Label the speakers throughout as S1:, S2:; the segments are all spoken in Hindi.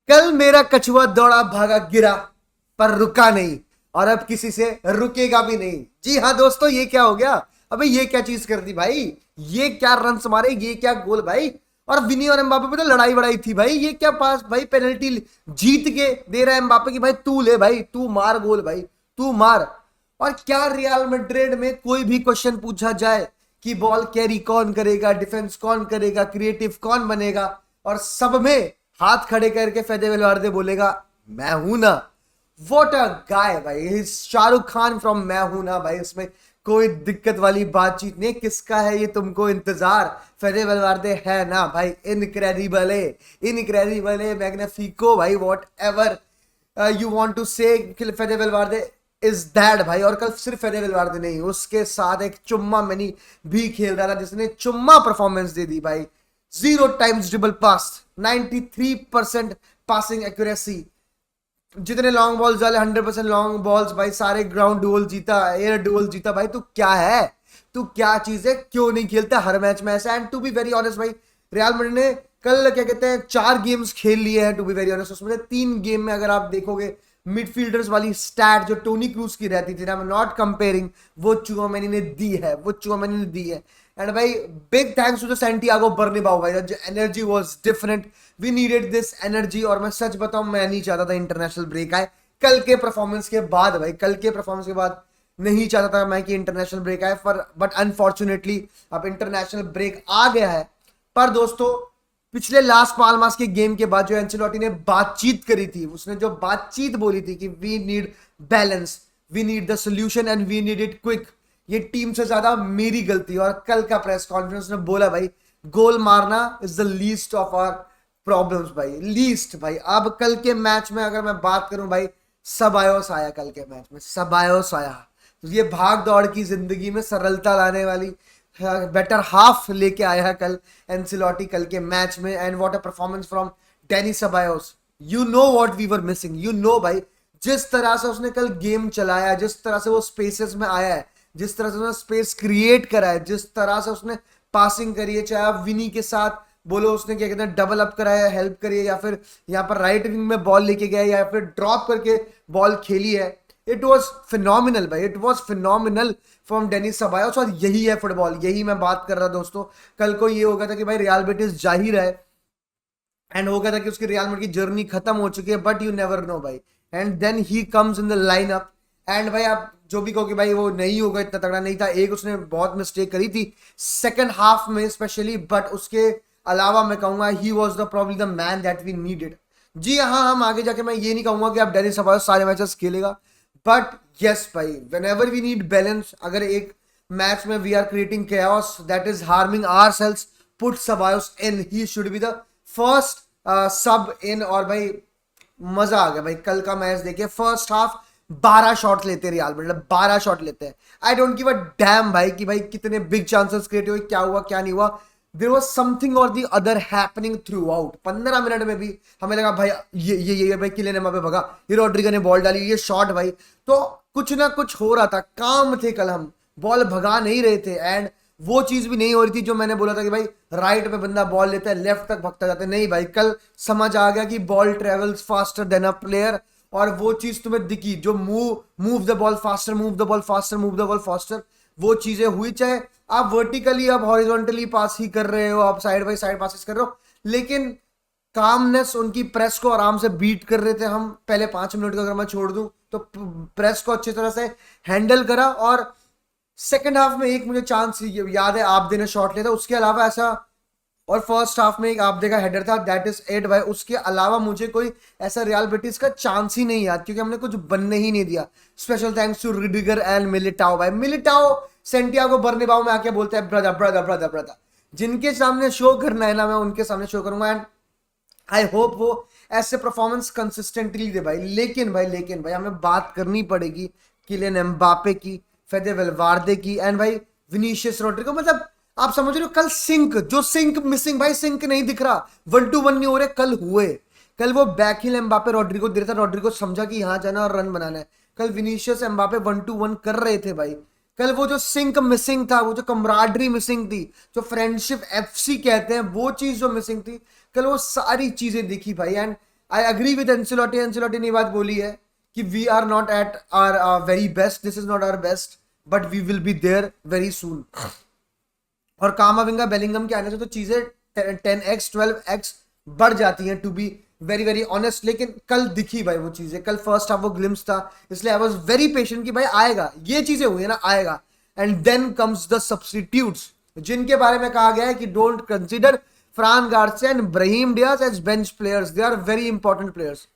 S1: कल मेरा कछुआ दौड़ा भागा गिरा पर रुका नहीं और अब किसी से रुकेगा भी नहीं। जी हाँ दोस्तों, ये क्या हो गया? अबे ये क्या चीज कर दी भाई? ये क्या रन मारे, ये क्या गोल भाई? और विनी और एम्बापे पे तो लड़ाई बड़ाई थी भाई। ये क्या पास भाई, पेनल्टी जीत के दे रहा है एम्बापे की, भाई तू ले भाई, तू मार गोल भाई, तू मार। और क्या रियल मैड्रिड में कोई भी क्वेश्चन पूछा जाए कि बॉल कैरी कौन करेगा, डिफेंस कौन करेगा, क्रिएटिव कौन बनेगा, और सब में हाथ खड़े करके फेदे वेलवर्दे बोलेगा मैं हूं ना। व्हाट अ गाय भाई, शाहरुख खान फ्रॉम मैं हूं ना भाई। इसमें कोई दिक्कत वाली बातचीत नहीं। किसका है ये तुमको इंतजार? फेदे वेलवर्दे है ना भाई। इनक्रेडिबल है, इनक्रेडिबल है, मैग्निफिको भाई, whatever you want to say. Fede वेलवर्दे is that भाई। और कल सिर्फ फेदे वेलवर्दे नहीं, उसके साथ एक चुम्मा मैनी भी खेल रहा था जिसने चुम्मा परफॉर्मेंस दे दी भाई। 0 टाइम्स ड्रिबल पास, 93% पासिंग एक्यूरेसी, जितने लॉन्ग बॉल्स डाले 100% लॉन्ग बॉल्स भाई, सारे ग्राउंड डुअल जीता, एयर डुअल जीता भाई। तू क्या है? तू क्या चीज है? क्यों नहीं खेलता हर मैच में ऐसा? And to be very honest भाई, रियल मैड्रिड ने कल क्या कहते हैं 4 गेम्स खेल लिए हैं। टू बी वेरी ऑनेस्ट, उसमें 3 गेम में अगर आप देखोगे मिडफील्डर्स वाली स्टैट जो टोनी क्रूज की रहती थी ना, मैं नॉट कंपेयरिंग, वो चुआमेनी ने दी है, वो चुआमेनी ने दी है। एंड भाई big thanks to the Santiago Bernabeu भाई, the energy was different, we needed this energy. और मैं सच बताऊं, मैं नहीं चाहता था इंटरनेशनल ब्रेक आए कल के परफॉर्मेंस के बाद भाई। कल के परफॉर्मेंस के बाद नहीं चाहता था मैं कि इंटरनेशनल ब्रेक आए, पर बट अनफॉर्चुनेटली अब इंटरनेशनल ब्रेक आ गया है। पर दोस्तों, पिछले लास्ट पाल्मास के गेम के बाद जो एंचेलोटी ने बातचीत करी थी, उसने जो बातचीत बोली थी कि we need balance, we need the solution and we need it quick, ये टीम से ज्यादा मेरी गलती। और कल का प्रेस कॉन्फ्रेंस ने बोला भाई गोल मारना is the least of our problems भाई, लीस्ट भाई। अब कल के मैच में अगर मैं बात करूं भाई, सबायोस आया कल के मैच में, सबायोस आया। तो ये भाग दौड़ की जिंदगी में सरलता लाने वाली बेटर हाफ लेके आया है कल एंसिलोटी कल के मैच में। And what a performance from Dani Ceballos. You know what we were missing, you know भाई, जिस तरह से उसने कल गेम चलाया, जिस तरह से वो स्पेसेस में आया है, जिस तरह से उसने स्पेस क्रिएट करा है, जिस तरह से उसने पासिंग करी है, चाहे आप विनी के साथ बोलो उसने क्या कहते हैं डबल अप कराया, हेल्प करी है, या फिर यहाँ पर राइट विंग में बॉल लेके गया, या फिर ड्रॉप करके बॉल खेली है। इट वॉज फिनोमिनल भाई, it was phenomenal from Dani Ceballos. और यही है फुटबॉल, यही मैं बात कर रहा दोस्तों। कल को ये हो गया था कि भाई रियल बेटिस जाहिर है, एंड हो गया था कि उसकी रियल मैड्रिड की जर्नी खत्म हो चुकी है, बट यू नेवर नो भाई। And then he comes in the lineup. And भाई आप जो भी कहो कि भाई वो नहीं होगा, इतना तगड़ा नहीं था, एक उसने बहुत मिस्टेक करी थी सेकंड हाफ में स्पेशली, बट उसके अलावा मैं कहूंगा he was the probably the man that we needed. जी हाँ, हम आगे जाके मैं ये नहीं कहूंगा कि आप डेनिस सबायोस सारे मैचेस खेलेगा, बट यस भाई, whenever we need balance, अगर एक मैच में we are creating chaos that is harming ourselves, put Ceballos in, he should be the first sub in. और भाई मजा आ गया भाई कल का मैच देखिए। फर्स्ट हाफ 12 शॉट लेते रियल मैड्रिड, 12 शॉट लेते हैं। I don't give a dam भाई कि भाई कितने बिग चांसेस क्रिएट हुए, क्या हुआ क्या नहीं हुआ। देयर वाज समथिंग और the other happening through out. 15 minute में भी हमें लगा भाई ये भाई किलियन एम्बापे भगा, ये रॉड्रिगो ने बॉल डाली, ये शॉट भाई, तो कुछ ना कुछ हो रहा था, काम थे कल, हम बॉल भगा नहीं रहे थे। एंड वो चीज भी नहीं हो रही थी जो मैंने बोला था कि भाई राइट पे बंदा बॉल लेता है, लेफ्ट तक भगता जाता है। नहीं भाई, कल समझ आ गया कि ball travels faster than a player, और वो चीज तुम्हें दिखी जो move the ball faster, move the ball faster, move the ball faster, वो चीजें हुई। चाहे आप वर्टिकली, आप हॉरिजॉन्टली पास ही कर रहे हो, आप साइड बाई साइड पासिस कर रहे हो, लेकिन कामनेस, उनकी प्रेस को आराम से बीट कर रहे थे हम। पहले 5 मिनट का अगर मैं छोड़ दूं तो प्रेस को अच्छी तरह से हैंडल करा। और सेकंड हाफ में एक मुझे चांस याद है, आबदे ने शॉट लिया था, उसके अलावा ऐसा। और फर्स्ट हाफ में एक आबदे का हेडर था, दैट इज एट भाई। उसके अलावा मुझे कोई ऐसा रियल बेटिस का चांस ही नहीं याद, क्योंकि हमने कुछ बनने ही नहीं दिया। Special thanks to Rudiger and Militao भाई। मिलिटाओ सेंटियागो बर्नाब्यू में आके बोलते हैं ब्रदर ब्रदर ब्रदर ब्रदर। जिनके सामने शो करना है ना, मैं उनके सामने शो करूंगा। एंड आई होप वो ऐसे परफॉर्मेंस कंसिस्टेंटली दे भाई। लेकिन भाई हमें बात करनी पड़ेगी किलियन एम्बापे की, फेदे वेलवर्दे की, एंड भाई विनीशियस रोड्रिगो। मतलब आप समझ रहे हो, कल सिंक मिसिंग भाई, सिंक नहीं दिख रहा, 1-2-1 नहीं हो रहे। कल हुए, कल वो बैक हिल एम्बापे रोड्रिगो दे रहा था, रोड्रिगो समझा कि यहाँ जाना और रन बनाना है। कल विनीशियस एम्बापे 1-2-1 कर रहे थे भाई। कल वो जो सिंक मिसिंग था, वो जो कमराडरी मिसिंग थी, जो फ्रेंडशिप एफसी कहते हैं, वो चीज जो मिसिंग थी, कल वो सारी चीजें दिखी भाई। And I agree with Ancelotti. Ancelotti ने बात बोली है कि we are not at our very best, this is not our best, but we will be there very soon. और कामाविंगा बेलिंगम के आने से तो चीजें 10x 12x बढ़ जाती हैं, to be very very honest. लेकिन कल दिखी भाई वो चीजें, कल फर्स्ट हाफ वो ग्लिम्स था, इसलिए आई वाज वेरी पेशेंट कि भाई आएगा, ये चीजें हुई है ना, आएगा। And then comes the substitutes, जिनके बारे में कहा गया है कि don't consider Fran Garcia and Brahim Diaz as bench players, they are very important players.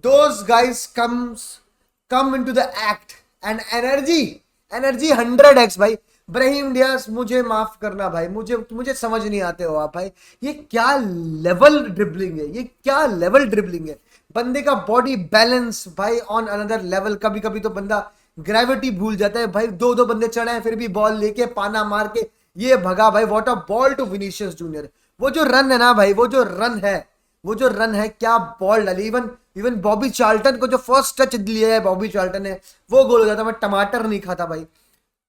S1: Those guys come into the act and energy 100x भाई। ब्राहीम डियाज, मुझे माफ करना भाई, मुझे समझ नहीं आते हो आप भाई, ये क्या लेवल ड्रिबलिंग है, ये क्या लेवल ड्रिबलिंग है। बंदे का बॉडी बैलेंस भाई ऑन अनदर लेवल। कभी कभी तो बंदा ग्रेविटी भूल जाता है भाई, दो दो बंदे चढ़े हैं फिर भी बॉल लेके पाना मार के ये भगा भाई। What a ball to Vinicius Junior. वो जो रन है ना भाई, वो जो रन है क्या बॉल डाली। इवन बॉबी चार्ल्टन को जो फर्स्ट टच दिया है बॉबी चार्ल्टन ने, वो गोल हो जाता, मैं टमाटर नहीं खाता भाई।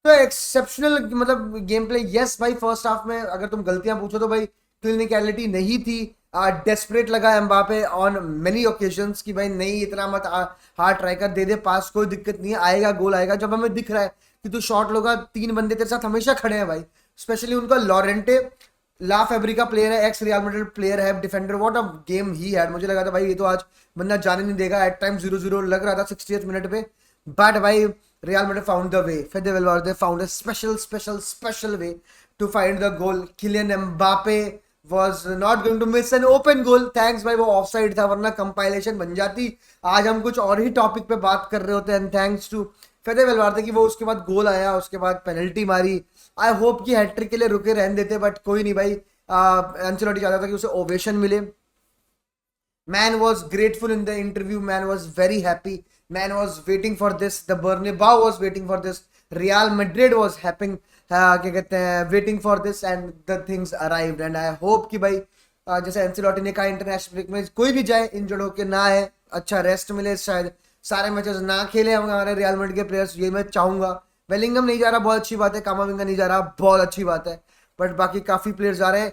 S1: तो एक्सेप्शनल मतलब गेम प्ले। यस भाई, फर्स्ट हाफ में अगर तुम गलतियां पूछो तो भाई क्लिनिकलिटी नहीं थी। डेस्परेट लगा एम्बापे ऑन मेनी ओकेजन्स कि भाई नहीं इतना मत हार्ड ट्राई कर, दे दे पास, कोई दिक्कत नहीं है, आएगा गोल आएगा। जब हमें दिख रहा है कि तू शॉट लोगा, 3 बंदे तेरे साथ हमेशा खड़े हैं भाई, स्पेशली उनका लॉरेंटे ला फैब्रिका प्लेयर है, एक्स रियल मैड्रिड प्लेयर है, defender. What a game he had. मुझे लगा था भाई ये तो आज बंदा जाने नहीं देगा, एट टाइम 0-0 लग रहा था 60th मिनट पे, बट भाई Real Madrid found the way. Fede Valverde found a special way to find the goal. Kylian Mbappe was not going to miss an open goal. Thanks भाई, वो ऑफसाइड था, वरना कंपाइलेशन बन जाती। आज हम कुछ और ही टॉपिक पे बात कर रहे होते हैं। थैंक्स टू फेदे वेलवार्दे कि वो उसके बाद गोल आया, उसके बाद पेनल्टी मारी। आई होप कि हैट्रिक के लिए रुके रहने देते, बट कोई नहीं भाई। एंसेलोटी चाहता था कि उसे ओवेशन मिले। Man was grateful in the interview. Man was very happy. Man was waiting for this. The Bernabeu was waiting for this. Real Madrid was क्या कहते हैं, waiting for this, and the things arrived. And I hope कि भाई जैसे एंसेलोटी ने कहा इंटरनेशनल ब्रेक में कोई भी जाए इंजर्ड होके ना है, अच्छा रेस्ट मिले, शायद सारे मैचेस ना खेले होंगे हमारे रियल मैड्रिड के प्लेयर्स, ये मैं चाहूंगा। बेलिंगम नहीं जा रहा, बहुत अच्छी बात है। कामाविंगा नहीं जा रहा, बहुत अच्छी बात है। बट बाकी काफी प्लेयर्स जा रहे हैं।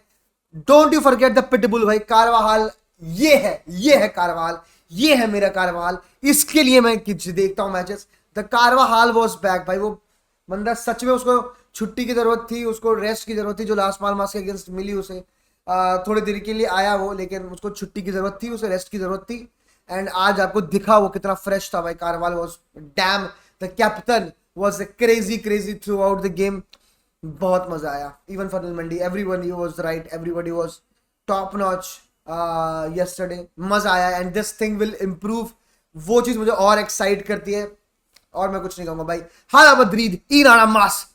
S1: Don't you forget the pitbull भाई, कारवाहाल। ये है कारवाल, ये है मेरा कारवाल, इसके लिए मैं देखता हूं मैचेस। द कारवाहाल वाज बैक भाई। वो बंदा सच में, उसको छुट्टी की जरूरत थी, उसको रेस्ट की जरूरत थी, जो लास्ट पाल्मास के अगेंस्ट मिली उसे। थोड़ी देर के लिए आया वो, लेकिन उसको छुट्टी की जरूरत थी, उसे रेस्ट की जरूरत थी। एंड आज आपको दिखा वो कितना फ्रेश था भाई। Carvajal was damn, the captain was crazy throughout the game. बहुत मजा आया। Even Ferland Mendy, everyone was right, everybody was top notch yesterday। मजा आया, and this thing will improve. वो चीज मुझे और एक्साइट करती है, और मैं कुछ नहीं कहूंगा भाई। हाला मद्रिद, इन आना मास।